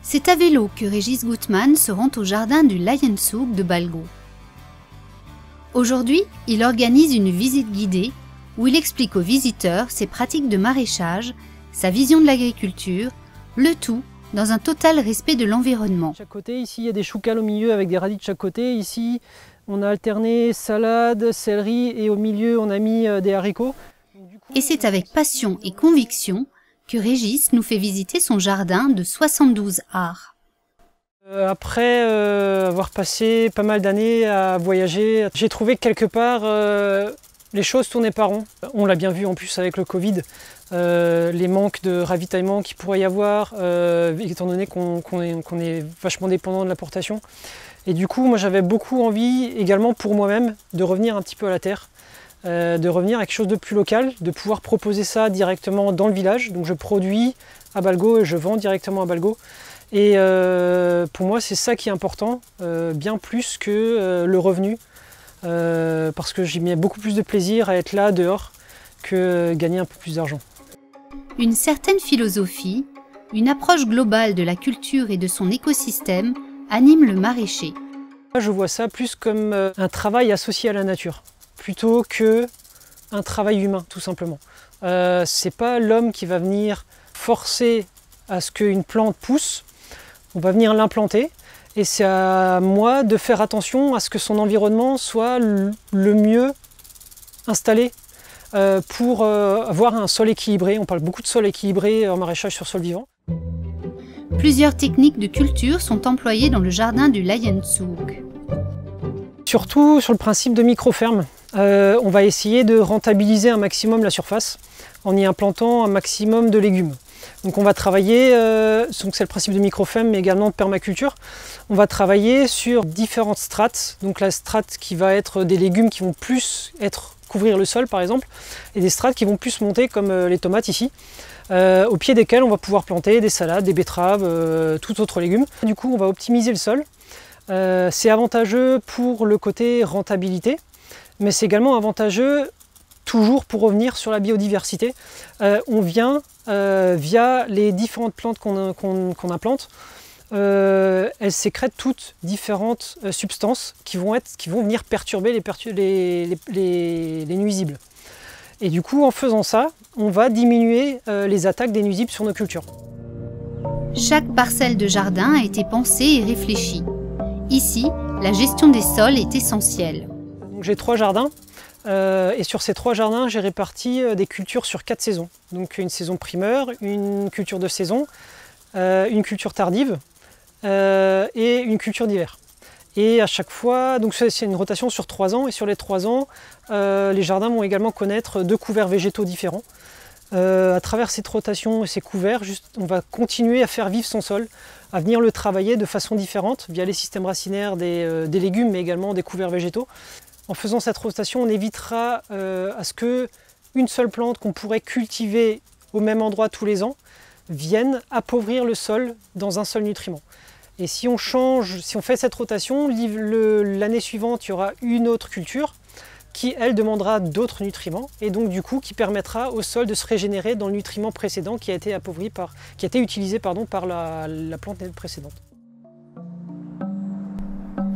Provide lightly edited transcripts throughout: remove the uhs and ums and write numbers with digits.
C'est à vélo que Régis Gutmann se rend au jardin du Laienzug de Balgau. Aujourd'hui, il organise une visite guidée où il explique aux visiteurs ses pratiques de maraîchage, sa vision de l'agriculture, le tout dans un total respect de l'environnement. De chaque côté, ici, il y a des choucals au milieu avec des radis de chaque côté. Ici, on a alterné salade, céleri et au milieu, on a mis des haricots. Et c'est avec passion et conviction que Régis nous fait visiter son jardin de 72 ares. Après avoir passé pas mal d'années à voyager, j'ai trouvé que quelque part les choses tournaient pas rond. On l'a bien vu en plus avec le Covid, les manques de ravitaillement qu'il pourrait y avoir, étant donné qu'on est vachement dépendant de l'importation. Et du coup, moi j'avais beaucoup envie également pour moi-même de revenir un petit peu à la terre. De revenir à quelque chose de plus local, de pouvoir proposer ça directement dans le village. Donc je produis à Balgau et je vends directement à Balgau. Et pour moi c'est ça qui est important, bien plus que le revenu, parce que j'y mets beaucoup plus de plaisir à être là dehors que gagner un peu plus d'argent. Une certaine philosophie, une approche globale de la culture et de son écosystème anime le maraîcher. Je vois ça plus comme un travail associé à la nature, plutôt qu'un travail humain, tout simplement. C'est pas l'homme qui va venir forcer à ce qu'une plante pousse, on va venir l'implanter, et c'est à moi de faire attention à ce que son environnement soit le mieux installé pour avoir un sol équilibré. On parle beaucoup de sol équilibré en maraîchage sur sol vivant. Plusieurs techniques de culture sont employées dans le jardin du Laienzug. Surtout sur le principe de micro-ferme. On va essayer de rentabiliser un maximum la surface en y implantant un maximum de légumes. Donc on va travailler, c'est le principe de micro-ferme mais également de permaculture. On va travailler sur différentes strates. Donc la strate qui va être des légumes qui vont plus couvrir le sol par exemple, et des strates qui vont plus monter comme les tomates ici, au pied desquelles on va pouvoir planter des salades, des betteraves, tout autre légume. Du coup on va optimiser le sol. C'est avantageux pour le côté rentabilité, mais c'est également avantageux toujours pour revenir sur la biodiversité. On vient via les différentes plantes qu'on implante, elles sécrètent toutes différentes substances qui vont venir perturber les nuisibles. Et du coup en faisant ça, on va diminuer les attaques des nuisibles sur nos cultures. Chaque parcelle de jardin a été pensée et réfléchie. Ici, la gestion des sols est essentielle. J'ai 3 jardins et sur ces 3 jardins, j'ai réparti des cultures sur 4 saisons. Donc une saison primeur, une culture de saison, une culture tardive et une culture d'hiver. Et à chaque fois, donc c'est une rotation sur 3 ans, et sur les 3 ans, les jardins vont également connaître 2 couverts végétaux différents. À travers cette rotation et ces couverts, on va continuer à faire vivre son sol, à venir le travailler de façon différente via les systèmes racinaires des légumes, mais également des couverts végétaux. En faisant cette rotation, on évitera à ce qu'une seule plante qu'on pourrait cultiver au même endroit tous les ans vienne appauvrir le sol dans un seul nutriment. Et si on fait cette rotation, l'année suivante, il y aura une autre culture qui, elle, demandera d'autres nutriments, et donc du coup qui permettra au sol de se régénérer dans le nutriment précédent qui a été utilisé par la plante précédente.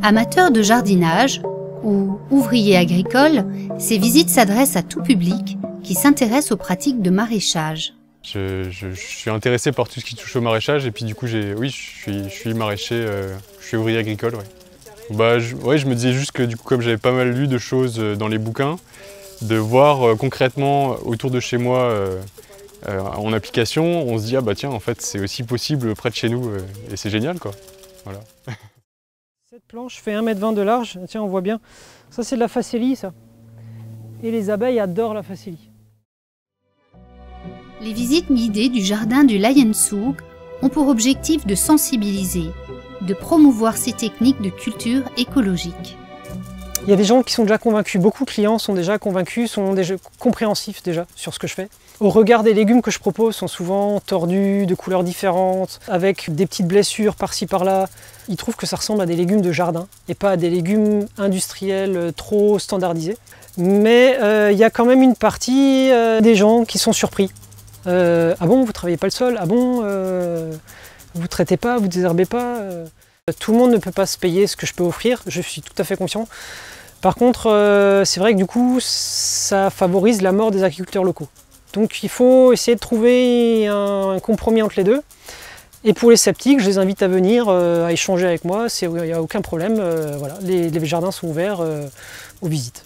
Amateur de jardinage ou ouvrier agricole, ces visites s'adressent à tout public qui s'intéresse aux pratiques de maraîchage. Je suis intéressé par tout ce qui touche au maraîchage, et puis du coup, je suis maraîcher, je suis ouvrier agricole. Ouais. Je me disais juste que du coup, comme j'avais pas mal lu de choses dans les bouquins, de voir concrètement autour de chez moi en application, on se dit ah bah tiens, en fait c'est aussi possible près de chez nous et c'est génial quoi. Voilà. Cette planche fait 1,20 m de large, tiens on voit bien, ça c'est de la facélie ça. Et les abeilles adorent la facélie. Les visites guidées du jardin du Laienzug ont pour objectif de sensibiliser, de promouvoir ces techniques de culture écologique. Il y a des gens qui sont déjà convaincus, beaucoup de clients sont déjà convaincus, sont déjà compréhensifs déjà sur ce que je fais. Au regard des légumes que je propose sont souvent tordus, de couleurs différentes, avec des petites blessures par-ci par-là. Ils trouvent que ça ressemble à des légumes de jardin et pas à des légumes industriels trop standardisés. Mais il y a quand même une partie des gens qui sont surpris. Ah bon, vous travaillez pas le sol? Ah bon vous ne traitez pas, vous ne désherbez pas. Tout le monde ne peut pas se payer ce que je peux offrir, je suis tout à fait conscient. Par contre, c'est vrai que du coup, ça favorise la mort des agriculteurs locaux. Donc il faut essayer de trouver un compromis entre les deux. Et pour les sceptiques, je les invite à venir, à échanger avec moi, il n'y a aucun problème. Voilà, les jardins sont ouverts aux visites.